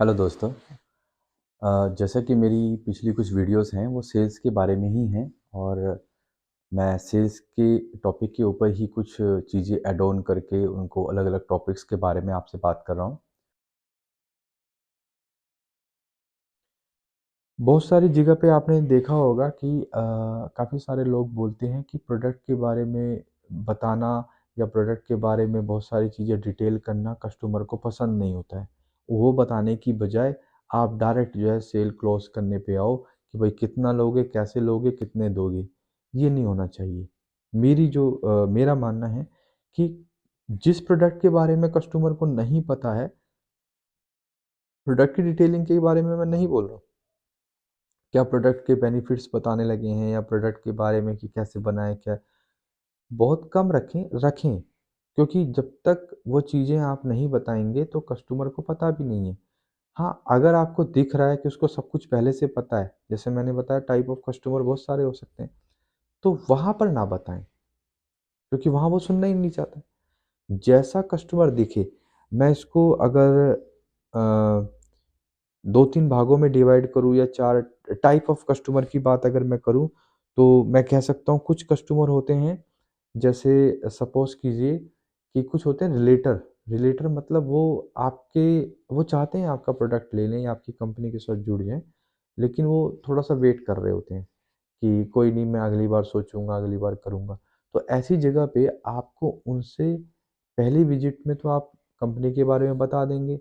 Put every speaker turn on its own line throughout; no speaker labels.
Hello दोस्तों। जैसा कि मेरी पिछली कुछ वीडियोस हैं वो सेल्स के बारे में ही हैं और मैं सेल्स के टॉपिक के ऊपर ही कुछ चीज़ें ऐड ऑन करके उनको अलग-अलग टॉपिक्स के बारे में आपसे बात कर रहा हूँ। बहुत सारी जगह पे आपने देखा होगा कि काफ़ी सारे लोग बोलते हैं कि प्रोडक्ट के बारे में बताना या प्रोडक्ट के बारे में बहुत सारी चीज़ें डिटेल करना कस्टमर को पसंद नहीं होता है। वो बताने की बजाय आप डायरेक्ट जो है सेल क्लोज़ करने पे आओ कि भाई कितना लोगे, कैसे लोगे, कितने दोगे? ये नहीं होना चाहिए। मेरा मानना है कि जिस प्रोडक्ट के बारे में कस्टमर को नहीं पता है, प्रोडक्ट की डिटेलिंग के बारे में मैं नहीं बोल रहा हूँ। क्या प्रोडक्ट के बेनिफिट्स बताने लगे हैं या प्रोडक्ट के बारे में कि कैसे बनाएँ, क्या बहुत कम रखें, क्योंकि जब तक वो चीज़ें आप नहीं बताएँगे तो कस्टमर को पता भी नहीं है। हाँ, अगर आपको दिख रहा है कि उसको सब कुछ पहले से पता है, जैसे मैंने बताया टाइप ऑफ कस्टमर बहुत सारे हो सकते हैं, तो वहाँ पर ना बताएँ, क्योंकि वहाँ वो सुनना ही नहीं चाहता। जैसा कस्टमर दिखे, मैं इसको अगर अ 2-3 भागों में डिवाइड करूँ या 4 टाइप ऑफ कस्टमर की बात अगर मैं करूँ, तो मैं कह सकता हूँ कुछ कस्टमर होते हैं, जैसे सपोज़ कीजिए कि कुछ होते हैं रिलेटर। रिलेटर मतलब वो चाहते हैं आपका प्रोडक्ट ले लें या आपकी कंपनी के साथ जुड़ जाएँ, लेकिन वो थोड़ा-सा वेट कर रहे होते हैं कि कोई नहीं, मैं अगली बार सोचूँगा, अगली बार करूँगा। तो ऐसी जगह पे आपको उनसे पहली विज़िट में तो आप कंपनी के बारे में बता देंगे,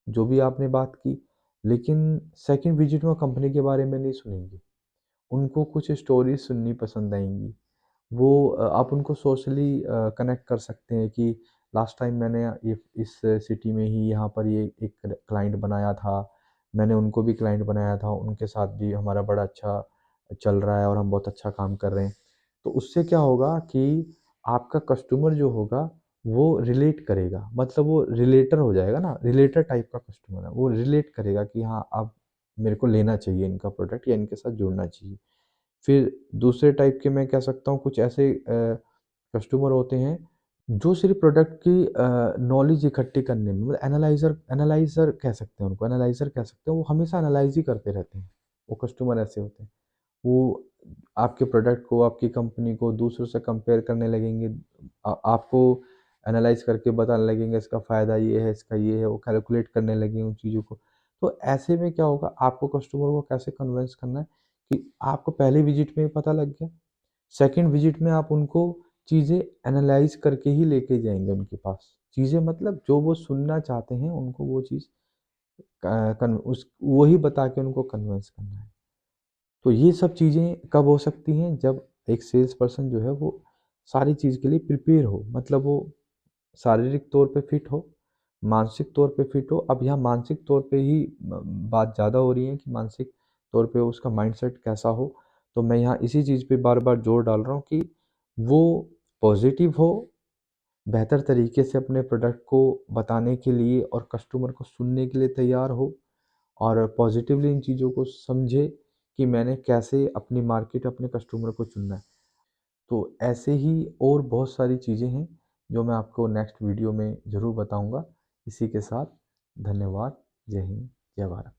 जो भी आपने बात की, लेकिन सेकंड विज़िट में कंपनी के बारे में नहीं सुनेंगे। उनको कुछ स्टोरीज़ सुननी पसंद आएँगी। आप उनको सोशली कनेक्ट कर सकते हैं कि लास्ट टाइम मैंने ये इस सिटी में ही यहाँ पर ये एक क्लाइंट बनाया था। मैंने उनको भी क्लाइंट बनाया था, उनके साथ भी हमारा बड़ा अच्छा चल रहा है और हम बहुत अच्छा काम कर रहे हैं। तो उससे क्या होगा कि आपका कस्टमर जो होगा वो रिलेट करेगा, मतलब वो रिलेटर हो जाएगा ना, रिलेटर टाइप का कस्टमर है। वो रिलेट करेगा कि हाँ, अब मेरे को लेना चाहिए इनका प्रोडक्ट या इनके साथ जुड़ना चाहिए। फिर दूसरे टाइप के मैं कह सकता हूँ कुछ ऐसे कस्टमर होते हैं जो सिर्फ़ प्रोडक्ट की नॉलेज इकट्ठी करने में, मतलब एनालाइज़र कह सकते हैं उनको, एनालाइज़र कह सकते हैं, वो हमेशा एनालाइज़ ही करते रहते हैं। वो कस्टमर ऐसे होते हैं। वो आपके प्रोडक्ट को, आपकी कंपनी को दूसरों से कंपेयर करने लगेंगे। आपको एनालाइज़ करके बताने लगेंगे इसका फ़ायदा ये है, इसका ये है, वो कैलकुलेट करने लगेंगे उन चीज़ों को। तो ऐसे में क्या होगा, आपको कस्टमर को कैसे कन्विंस करना है कि आपको पहली विज़िट में ही पता लग गया। सेकंड विज़िट में आप उनको चीज़ें एनालाइज़ करके ही लेके जाएँगे उनके पास। चीज़ें मतलब जो वो सुनना चाहते हैं, उनको वो चीज़ क कन उस वही बता के उनको कन्विंस करना है। तो ये सब चीज़ें कब हो सकती हैं, जब एक सेल्स पर्सन जो है वो सारी चीज़ के लिए प्रिपेयर हो, मतलब वो शारीरिक तौर पे फिट हो, मानसिक तौर पे फिट हो। अब यहाँ मानसिक तौर पे ही बात ज़्यादा हो रही है कि मानसिक तौर पे उसका माइंडसेट कैसा हो। तो मैं यहाँ इसी चीज़ पे बार-बार ज़ोर डाल रहा हूँ कि वो पॉज़िटिव हो, बेहतर तरीके से अपने प्रोडक्ट को बताने के लिए और कस्टमर को सुनने के लिए तैयार हो और पॉज़िटिवली इन चीज़ों को समझे कि मैंने कैसे अपनी मार्केट, अपने कस्टमर को चुनना है। तो ऐसे ही और बहुत सारी चीज़ें हैं जो मैं आपको नेक्स्ट वीडियो में ज़रूर बताऊँगा। इसी के साथ धन्यवाद। जय हिंद, जय भारत।